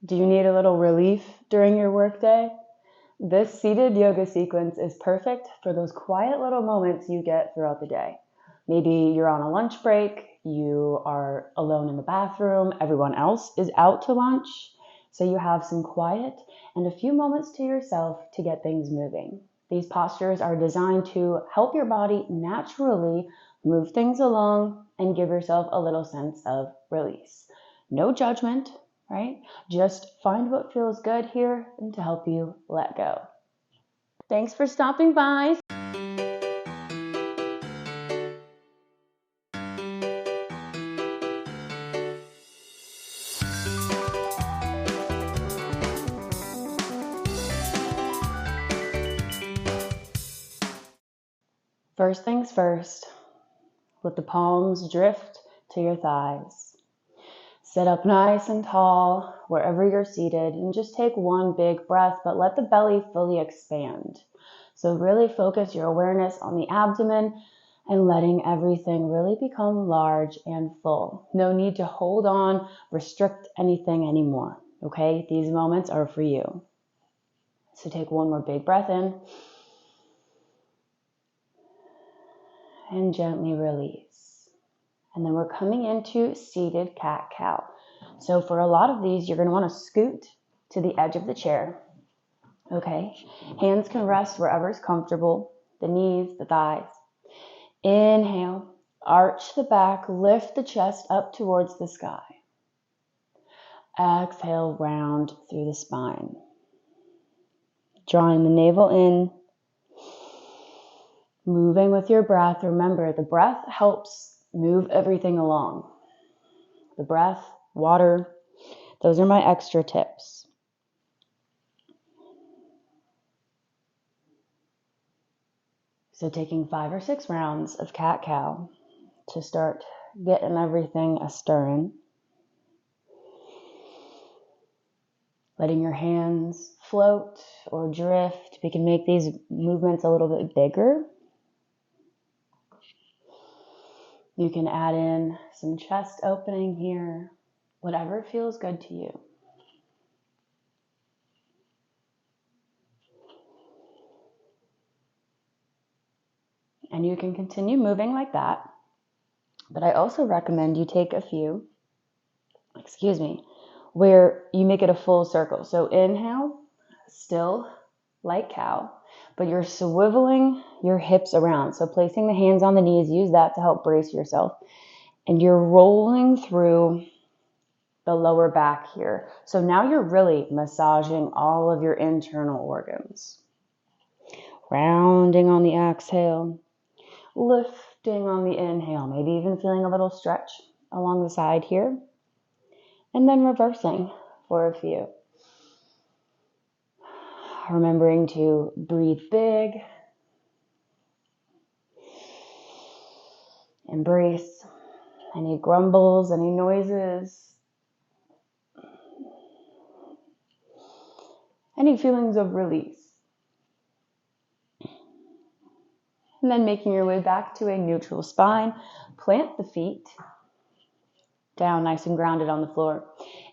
Do you need a little relief during your workday? This seated yoga sequence is perfect for those quiet little moments you get throughout the day. Maybe you're on a lunch break, you are alone in the bathroom, everyone else is out to lunch, so you have some quiet and a few moments to yourself to get things moving. These postures are designed to help your body naturally move things along and give yourself a little sense of release. No judgment, right? Just find what feels good here and to help you let go. Thanks for stopping by. First things first, let the palms drift to your thighs. Sit up nice and tall wherever you're seated and just take one big breath, but let the belly fully expand. So really focus your awareness on the abdomen and letting everything really become large and full. No need to hold on, restrict anything anymore, okay? These moments are for you. So take one more big breath in and gently release. And then we're coming into seated cat-cow. So for a lot of these, you're going to want to scoot to the edge of the chair. Okay, hands can rest wherever's comfortable, the knees, the thighs. Inhale, arch the back, lift the chest up towards the sky. Exhale, round through the spine. Drawing the navel in, moving with your breath. Remember, the breath helps move everything along. The breath, water, those are my extra tips. So taking 5 or 6 rounds of cat-cow to start getting everything a-stirring. Letting your hands float or drift. We can make these movements a little bit bigger. You can add in some chest opening here, whatever feels good to you. And you can continue moving like that. But I also recommend you take a few, where you make it a full circle. So inhale, still like cow, but you're swiveling your hips around. So placing the hands on the knees, use that to help brace yourself. And you're rolling through the lower back here. So now you're really massaging all of your internal organs. Rounding on the exhale, lifting on the inhale, maybe even feeling a little stretch along the side here. And then reversing for a few. Remembering to breathe big. Embrace any grumbles, any noises, any feelings of release. And then making your way back to a neutral spine. Plant the feet down nice and grounded on the floor.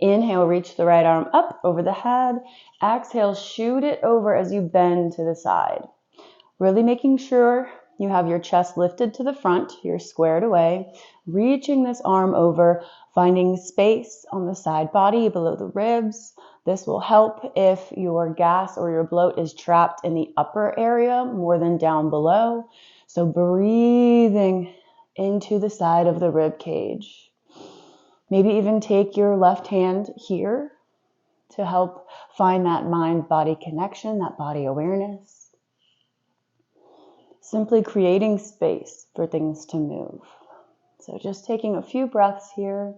Inhale, reach the right arm up over the head. Exhale, shoot it over as you bend to the side. Really making sure you have your chest lifted to the front, you're squared away, reaching this arm over, finding space on the side body below the ribs. This will help if your gas or your bloat is trapped in the upper area more than down below. So breathing into the side of the rib cage. Maybe even take your left hand here to help find that mind-body connection, that body awareness. Simply creating space for things to move. So just taking a few breaths here.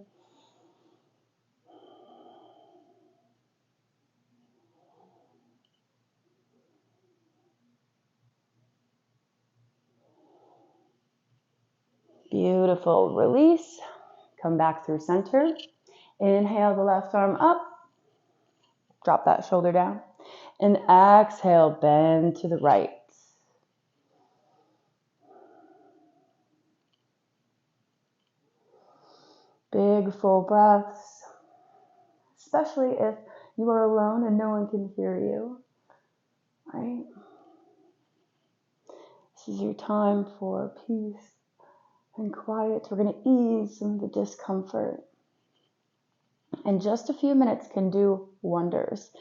Beautiful. Release. Come back through center. Inhale the left arm up. Drop that shoulder down. And exhale, bend to the right. Big full breaths, especially if you are alone and no one can hear you, right? This is your time for peace and quiet. We're going to ease some of the discomfort. And just a few minutes can do wonders.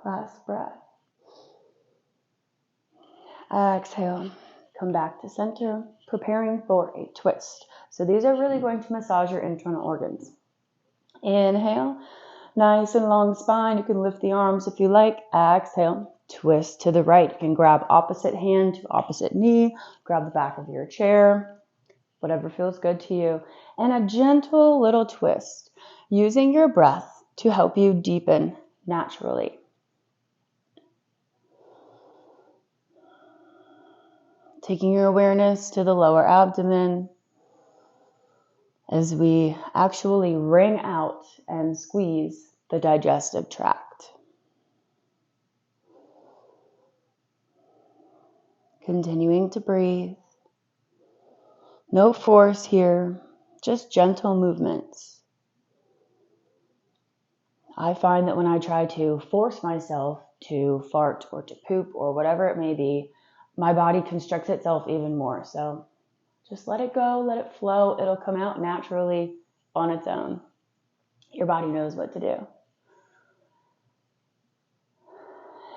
Last breath. Exhale. Come back to center, preparing for a twist. So these are really going to massage your internal organs. Inhale, nice and long spine. You can lift the arms if you like. Exhale, twist to the right. You can grab opposite hand to opposite knee, grab the back of your chair, whatever feels good to you. And a gentle little twist, using your breath to help you deepen naturally. Taking your awareness to the lower abdomen as we actually wring out and squeeze the digestive tract. Continuing to breathe. No force here, just gentle movements. I find that when I try to force myself to fart or to poop or whatever it may be, my body constricts itself even more. So just let it go, let it flow. It'll come out naturally on its own. Your body knows what to do.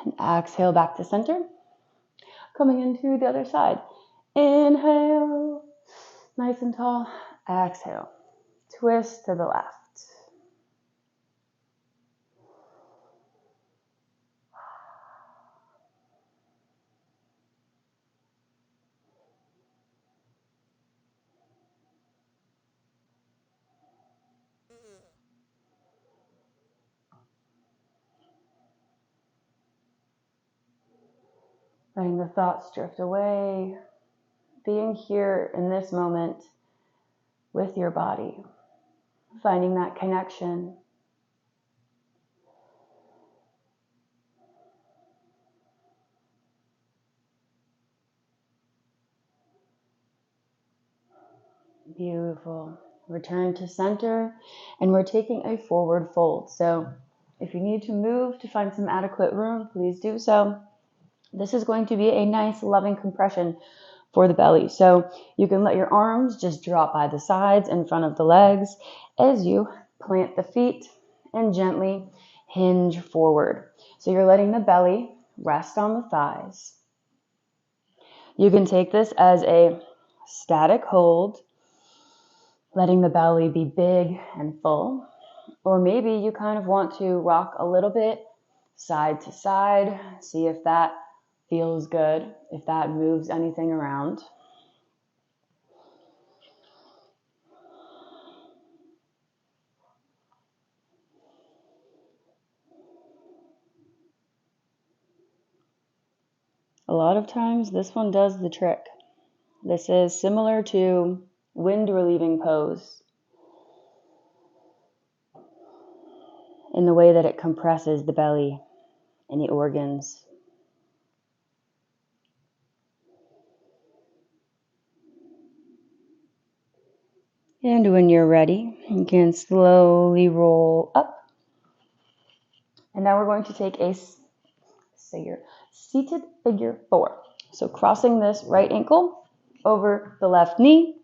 And exhale back to center. Coming into the other side. Inhale, nice and tall. Exhale, twist to the left. Letting the thoughts drift away. Being here in this moment with your body. Finding that connection. Beautiful. Return to center, and we're taking a forward fold. So if you need to move to find some adequate room, please do so. This is going to be a nice loving compression for the belly. So you can let your arms just drop by the sides in front of the legs as you plant the feet and gently hinge forward. So you're letting the belly rest on the thighs. You can take this as a static hold, letting the belly be big and full. Or maybe you kind of want to rock a little bit side to side, see if that feels good, if that moves anything around. A lot of times this one does the trick. This is similar to wind relieving pose in the way that it compresses the belly and the organs. And when you're ready, you can slowly roll up. And now we're going to take a seated figure 4. So crossing this right ankle over the left knee.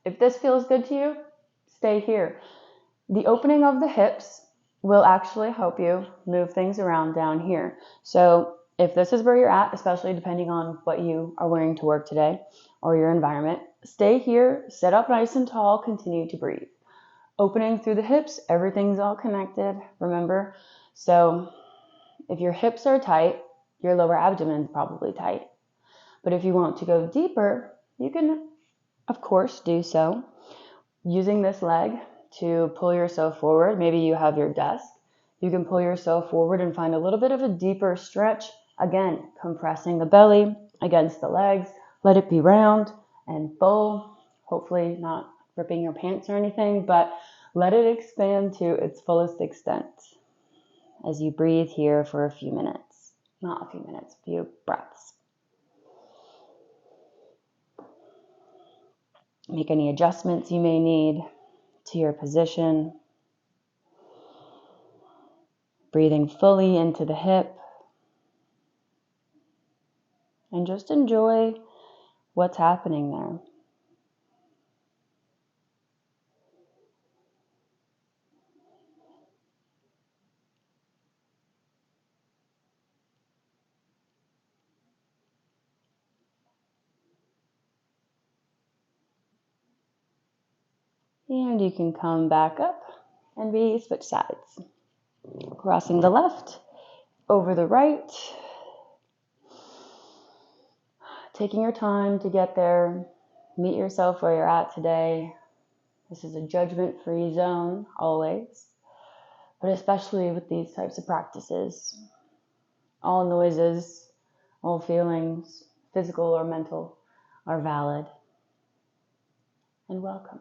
If this feels good to you, stay here. The opening of the hips will actually help you move things around down here. So if this is where you're at, especially depending on what you are wearing to work today or your environment, stay here, sit up nice and tall, continue to breathe. Opening through the hips, everything's all connected, remember? So if your hips are tight, your lower abdomen's probably tight. But if you want to go deeper, you can, of course, do so. Using this leg to pull yourself forward. Maybe you have your desk. You can pull yourself forward and find a little bit of a deeper stretch. Again, compressing the belly against the legs. Let it be round and full. Hopefully not ripping your pants or anything, but let it expand to its fullest extent as you breathe here for a few minutes. Not a few minutes, a few breaths. Make any adjustments you may need to your position. Breathing fully into the hip. And just enjoy what's happening there. And you can come back up and we switch sides. Crossing the left over the right. Taking your time to get there. Meet yourself where you're at today. This is a judgment-free zone, always. But especially with these types of practices. All noises, all feelings, physical or mental, are valid and welcome.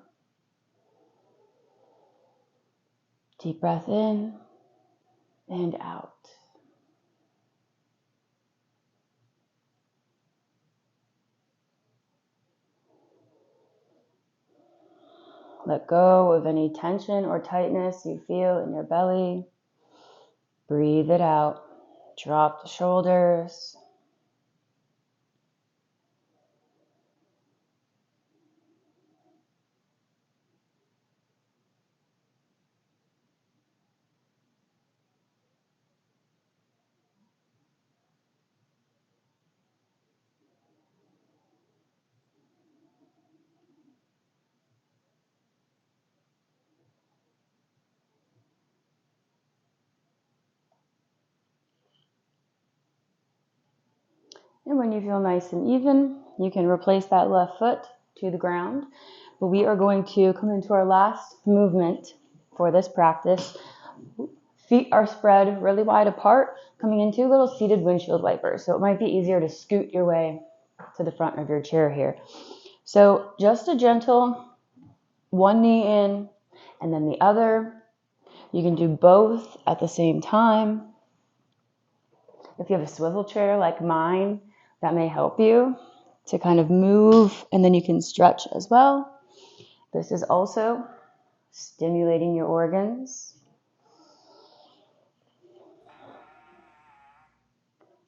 Deep breath in and out. Let go of any tension or tightness you feel in your belly. Breathe it out. Drop the shoulders. And when you feel nice and even, you can replace that left foot to the ground. But we are going to come into our last movement for this practice. Feet are spread really wide apart, coming into little seated windshield wipers. So it might be easier to scoot your way to the front of your chair here. So just a gentle one knee in and then the other. You can do both at the same time. If you have a swivel chair like mine, that may help you to kind of move, and then you can stretch as well. This is also stimulating your organs.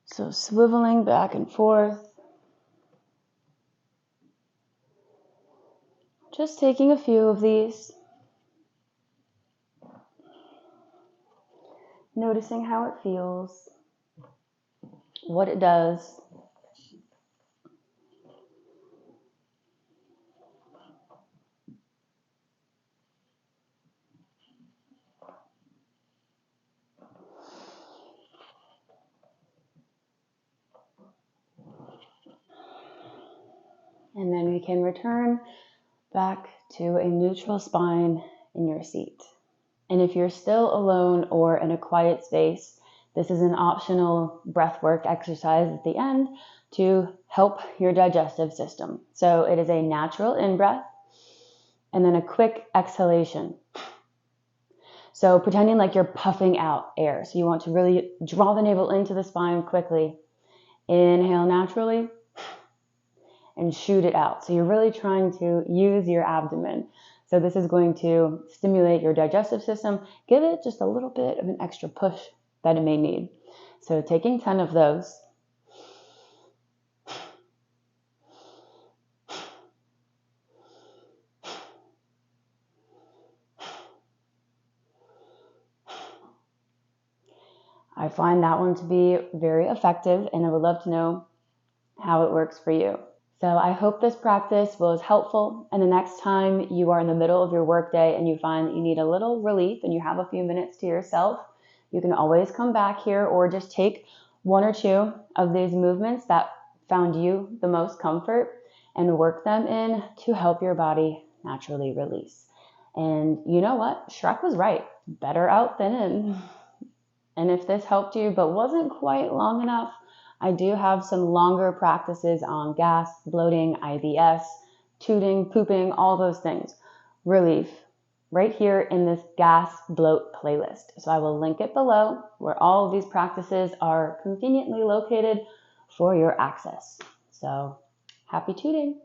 So swiveling back and forth. Just taking a few of these. Noticing how it feels, what it does. And then we can return back to a neutral spine in your seat. And if you're still alone or in a quiet space, this is an optional breathwork exercise at the end to help your digestive system. So it is a natural in-breath and then a quick exhalation. So pretending like you're puffing out air. So you want to really draw the navel into the spine quickly. Inhale naturally and shoot it out. So you're really trying to use your abdomen. So this is going to stimulate your digestive system. Give it just a little bit of an extra push that it may need. So taking 10 of those. I find that one to be very effective, and I would love to know how it works for you. So I hope this practice was helpful, and the next time you are in the middle of your workday and you find that you need a little relief and you have a few minutes to yourself, you can always come back here or just take one or two of these movements that found you the most comfort and work them in to help your body naturally release. And you know what? Shrek was right. Better out than in. And if this helped you but wasn't quite long enough, I do have some longer practices on gas, bloating, IBS, tooting, pooping, all those things. Relief right here in this gas bloat playlist. So I will link it below where all of these practices are conveniently located for your access. So happy tooting.